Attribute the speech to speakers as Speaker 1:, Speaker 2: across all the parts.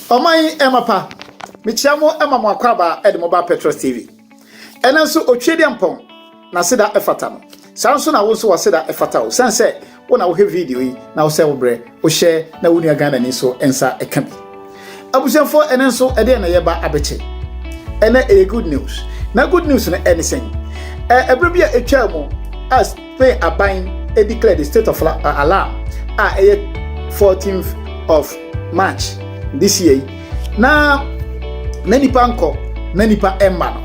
Speaker 1: Omai Emapa, Michamo Emma Makwaba at the Mobile Petros TV. And also Ochediampon, Nasida Efatano. Samson I also was said that Efatao. Sanse, when I will have video, now celebrate, or share, na unia Ghana niso, ensa a camp. Abusian for and also a day and a yaba abeche. And a good news. Now good news in anything. A bribia a chamo as pay a buying a declare the state of alarm. 14th of March this year. Now, Nanipa Anko, Nanipa Emma.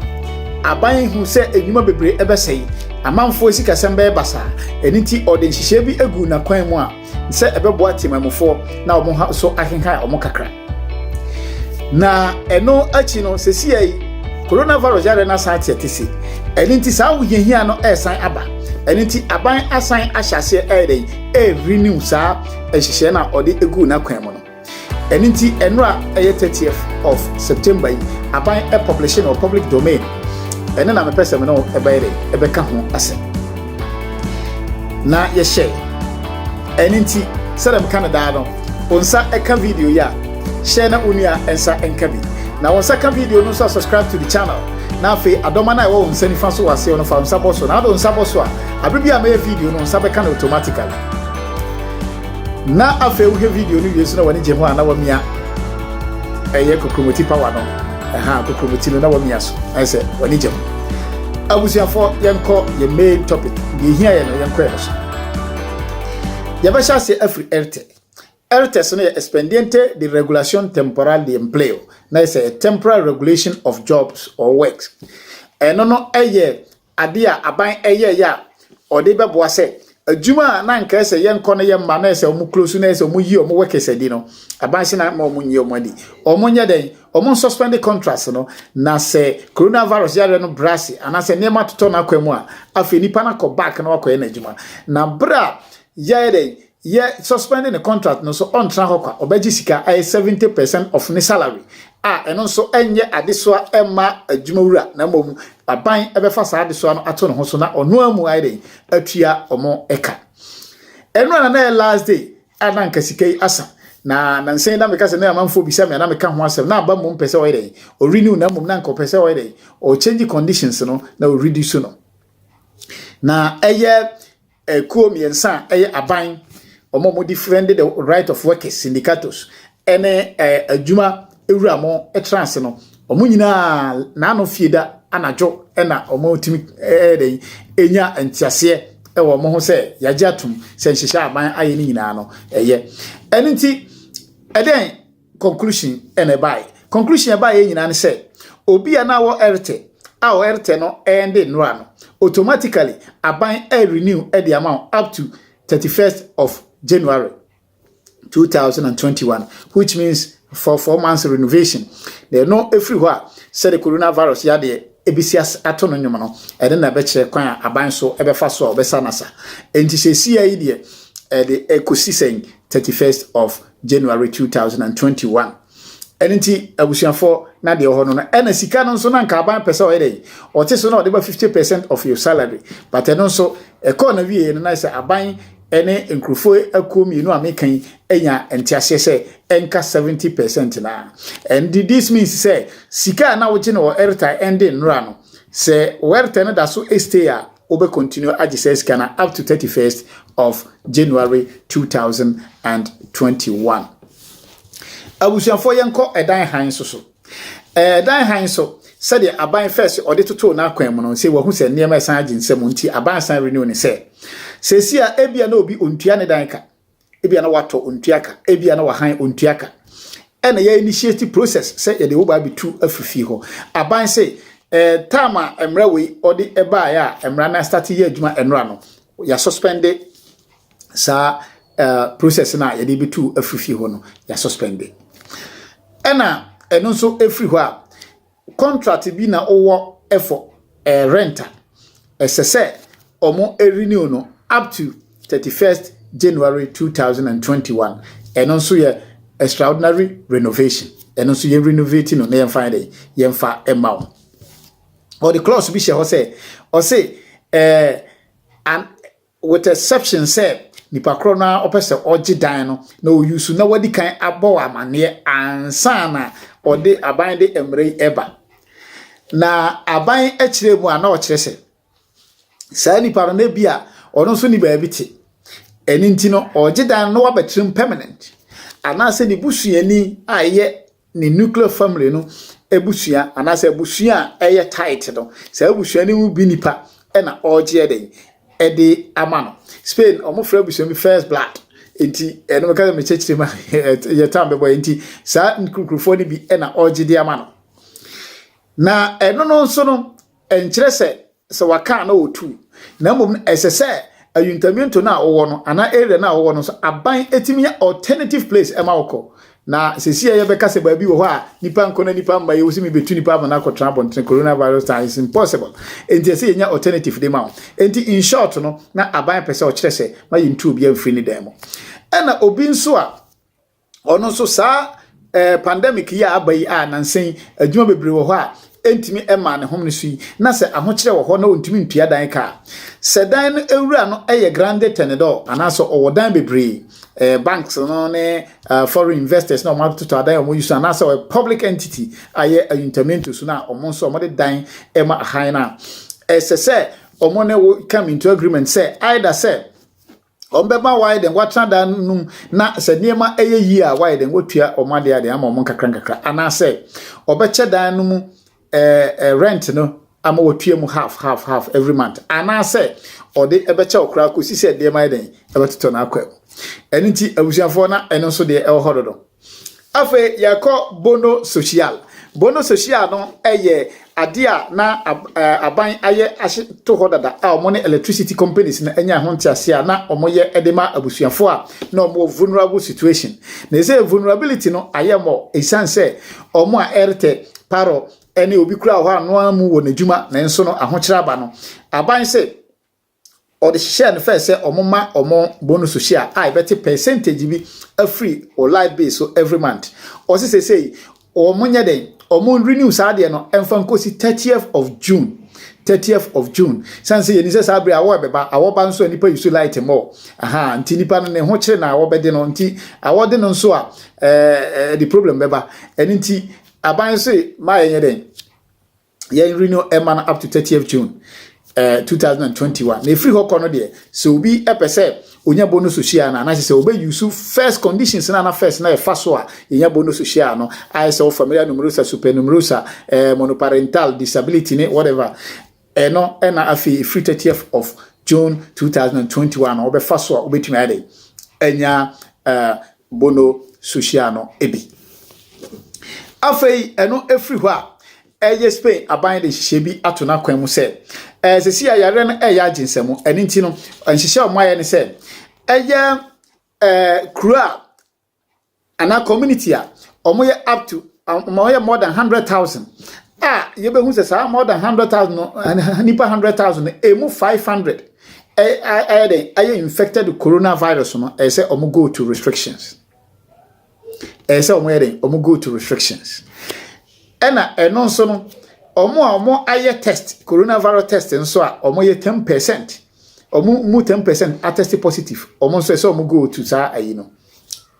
Speaker 1: Abayin who said a human bebre ever say, a man for Sika Sembe Basa, and inti or the Shishabi Egu na Kwemwa, said a beboati mamufo, now Moha so I can hire or Mokakra. Na, and no Achino, Cecilia, coronavirus Yarena Sati Tisi, and inti Sao Yen no air sign Abba, and inti Abayin assign Ashase Ede, renew sa, and Shishena or the Egu na Kwemono. And inti Enra 30th of September, Abayin a publication or public domain. And then I'm a person no ebeka ho asem na ye share eninti sadam Canada no onsa eka video ya share na unia ensa enka bi na onsa ka video no so subscribe to the channel na afi adoma na wo onsa ni fa so wase no fa onsa boso na do onsa boso a abribi a me video no onsa beka na automatically na afi wo video no yesu na wani jemu na wa mia eye kokromoti power no kokromoti no na wa mia so I say wani jemu abusiafo yenko ye main topic ye hia ye no yenko yeso ye ba sha se afri erte so no expediente de regulación temporal de empleo na is a temporary regulation of jobs or works eno no eye ade a aban eye ya ode beboa se adwuma na nka ese yenko no ye ma na ese omu close na ese omu yi omu work ese di no aban se na ma omu nyi omu adi omu nya den omu suspend contracts no na se coronavirus yare no brasi ana se nema toto na kwamu a afi nipa na ko back na wakoye na adwuma na bra yare ye suspending the contract no so on tra hokwa obaji sika 70% of ne salary eno so enye adesoa emma adwuma wura na mom aban ebefa sa adesoa no ato ne ho so na ono amu ayi atua omo eka eno na last day ananka sikai asa na nsen na meka se na amanfo bisa me na meka ho asem na aba mom pese oyi dey o renew na mom na nko pese oyi dey o change conditions no na o reduce no na eye kuo miensa eye aban omo different the right of workers syndicators ene adwuma ewura mo trans no omo nyina na no fieda anajo ena omo timi dey enya antiase ewo mo ho se yagye atum se nhihya aban aye ni nyina no eye enenti eden conclusion ene bai conclusion bai nyina ne se obi ana wo erte no ende nra no automatically aban renew e the amount up to 31st of January 2021, which means for 4 months renovation. There no everywhere said the coronavirus ya de ebisias atono nyoma no e de na be kire kwan aban so e be fa so obesa nasa enti se sia yi de the ecosystem 31st of January 2021. Enti abusiafo na de ho no na ena sika no so na nka aban pese o yede o te so na o de 50% of your salary, but eno so e ko na wie no na se aban ene nkrufo akomi no amekan enya entiase se enka 70% na and this means say sika na wo gine wo airtime ending nra no se werta no da so stay a obe continue agise sika na up to 31st of January 2021. Abusiafo yenko edan han so edan han so said the aban first or the toto na kwem no say wo hu se niam esan aginsem nti aban san renew ne say sesia ebia na obi ontua ne dan ka ebia na wato ontua ka ebia na wahan ontua ka ena ya initiate process say ye de wo ba bi tu afifi ho aban say tama emra we odi eba ya emra na start ye adwuma enra no ya suspend sa process na ye de bi tu afifi ho no ya suspend ena eno so every ho contract bi na owo efo renter esese omo renew no up to 31st January 2021 and also ye extraordinary renovation and also ye renovating no na find yemfa emma or the clause bi she say and with exception say nipa kro na opese ogi dan no na oyusu na wadi kan abọ amane ansa na ode aban de emre eba na aban akire mu ana okire se saa nipa no na bia ono so ni ba biti eni nti no ogi dan no wabetrim permanent ana se ni busuani aye ni nuclear family no ebusua ana se ebusua eye tight no se ebusuani mu bi nipa na ogi eden edi amano Spain omofra ebusua mi first blood enti eno me ka me chechire ma ye tambe boy enti sa nkukrufo ni bi na ogi di amano na eno no nso no enkire se waka na otu na mom esese ayuntamiento na owo no ana area na owo no so aban etimi alternative place ema woko na sesi ye beka se ba bi wo ho a nipa nko na nipa mba ye wosimi betu nipa ma na kotra bonten coronavirus time is impossible enti se ye alternative de ma enti in short no na aban pese o kire se ma yintu bi amfiri ni demo ena obi nso a ono so sa pandemic ya abai a nansen adwuma bebre wo ho a entimi ema ne hom ne sui na se ahokire wo ho na ontimi ntua dan ka se dan no ewura no eye grande tenedor anaso owodan bebre banks no ne foreign investors na o ma to adan o mo use anaso a public entity aye ayuntamiento so na o mo so o mo de dan ema han na se o mo ne come into agreement say either say ombeba widen watrada num na se niema eye yi a widen wotua omade ade ama omon kakra ana se obeche dan num rent no ama wotua mu half every month ana se ode ebeche okra ko si se de maiden ebeto na akwa eniti abusuafo na eno so de ehododo afa yakọ bono social no eye adia na aban aye ahye to hodada a omo ne electricity companies na enya ho ntiase a na omo ye edema abusuafo a na omo vulnerable situation na ese vulnerability no aye mo esanse omo a erte paro ene obi kura ho anu amu wo n'adwuma na enso no ahokire aba no aban se or the share first say omoma omo bonus share I bet percentage bi a free or light base so every month or say omonya den omo renew saa de no emfa nkosi 30th of June sanse yeni se sabre awo beba awo ba nso nipa yusu light more aha nti nipa no ne ho kire na awo bede no nti awo de no nso a the problem beba eni nti aban se ma yenye den yen renew eman up to 30th June 2021 na free hoko no de so bi epese onya bonus share na na se obe use first conditions na first na e faso a enya bonus share no I say familiar numerosa supernumerosa monoparental disability ne whatever no na afi free 30th of June 2021 obe faso a obetumi ade enya bono social no ebi afei eno efri ho a eye Spain aban de hyebi ato na kwan mu se sesi ya yare no eya aginsemu eni nti no nhyehyɛ omaye ne se eye kura ana community a omoye up to omoye more than 100,000 yebe hu se sa more than 100,000 no nipa 100,000 emu 500 aye infected with coronavirus no say omo go to restrictions say omo go to restrictions ena eno nso no omo aye test coronavirus test nso a omo ye 10% omo mu 10% attest positive omo nso say omo go to sa ayi no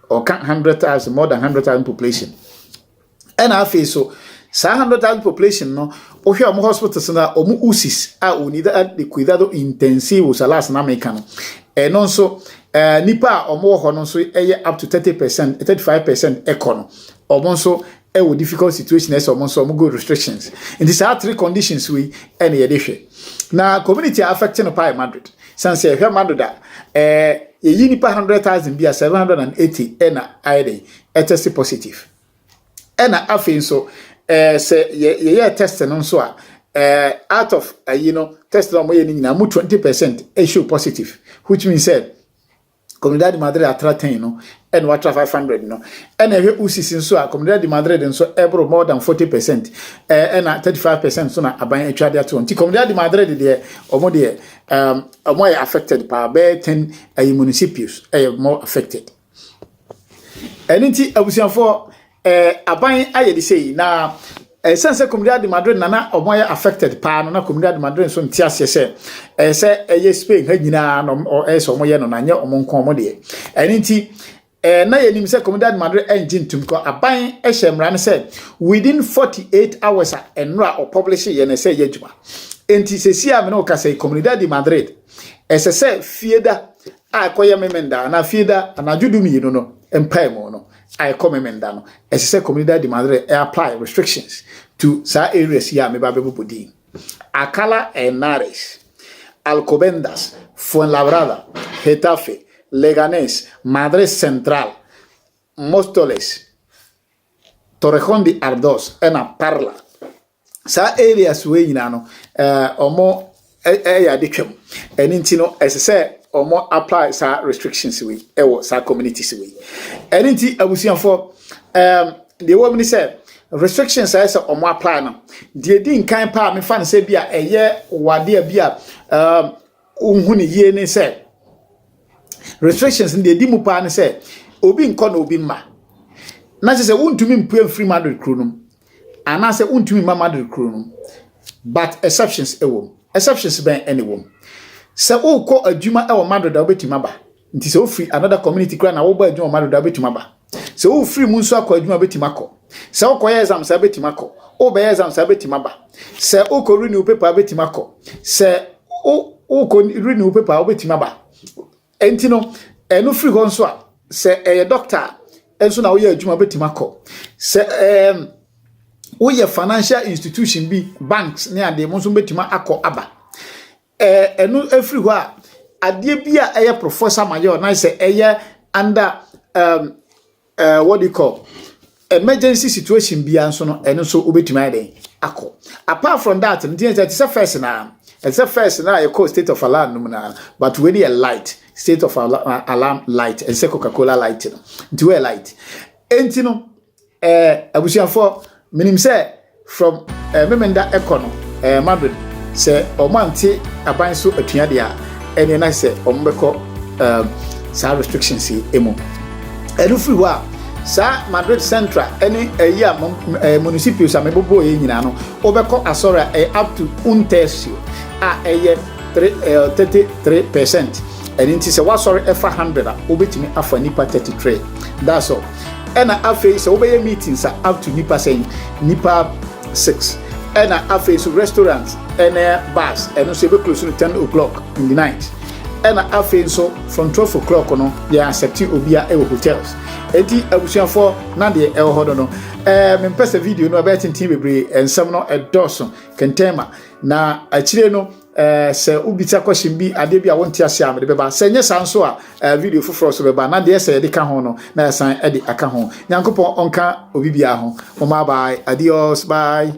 Speaker 1: or 100,000 more than 100,000 population ena afi so sa 100,000 population no ohwe omo hospitals na omo usis a unida de cuidado intensivo salas na americano eno nso nipa omo ho no nso eye up to 30% 35% econo omo nso a difficult situation as almost some good restrictions. And these are three conditions we any edition. Now community affecting of Madrid. Since here Madrid a unipa 100,000 be a 780 ena test positive. Ena afin so say ye test and so out of test on way na 20% issue positive, which means said Comunidade de Madrid atrateno and what 500 no and every usis so a Comunidade de Madrid and so ebro more than 40% and 35% so na aban atwa dia to nti Comunidade de Madrid de omo de more affected by 10 municipalities more affected and nti abusianfo aban aye de say na sense Comunidade de Madrid na omoya affected pa no na Comunidade de Madrid so ntiase se Spain ha nyina no so omoye no na nye omonko omode eni nti na yenim se Comunidade de Madrid engine tum ko aban ehemra ne se within 48 hours enra o publish ye ne se yejuma enti sesi a me no ka se Comunidade de Madrid se fieda akoye memenda na fieda anadwudumi no empire no I come memendano se Comunidade de Madrid apply restrictions to sa areas here me ba bebodi Alcalá Henares, Alcobendas, Fuenlabrada, Getafe, Leganés, Madrid Central, Móstoles, Torrejón de Ardoz, ena Parla. Sa areas we no omo ya dikwem. Enti no se omo apply sa restrictions we ewo sa communities we. Enti abusianfo the woman said restrictions I say omo apply no. Die di nkan pa me fan say bia eye wade bia unhu ne ye ne say restrictions die di mu pa ne say obi nko na obi ma. Na say untumi mpue free Madrid kronum. Ana say untumi ma Madrid kronum. But exceptions ewo. Exceptions ben anyone. Se o ko adwuma e wo Madrid da obetima ba. Nti se o free another community kra na wo ba adwuma Madrid da obetima ba. Se o free mu nso akọ adwuma betima kọ. Se o koye exam se betima kọ. O be exam se betima ba. Se o ko renew paper betima kọ. Se o ko renew paper obetima ba. Enti no eno free ho nso a se doctor enso na wo ye adwuma betima kọ. Se wo ye financial institution bi banks ne ade mo nso betima akọ aba. Enu every ho ade bia eye professor mayor na say eye under what do you call emergency situation bia nso no enu so obetima ade akọ. Apart from that it's a first na you call state of alarm no na but we dey light state of alarm light and say Coca-Cola light no nti we light enti no abusiafo minim say from memenda econo Madrid say omanti aban so atua dia ene na say ombeko sa restrictions emo enu free wa sa Madrid Central ene eya municipals amebobo ye nyina no obeko asora up to 1 tercio a eye 33% ene nti say wasori efa 100 obetimi afa nipa 33 that's all ena afi so obeye meetings up to nipa 6 ena afi so restaurants ena bars ena so be close to 10 o'clock in the night ena afi so from 12 o'clock no they accept obia e hotels eti abusuafo na de e hodo no me pese video no about tin bebre ensam no edoso kentema na akire no se ubita question bi ade bi a wonti ase am de beba se nye sanso a video foforo so beba na de se de ka ho no na san e de aka ho nyankopon onka obi bia ho mama bye adios bye.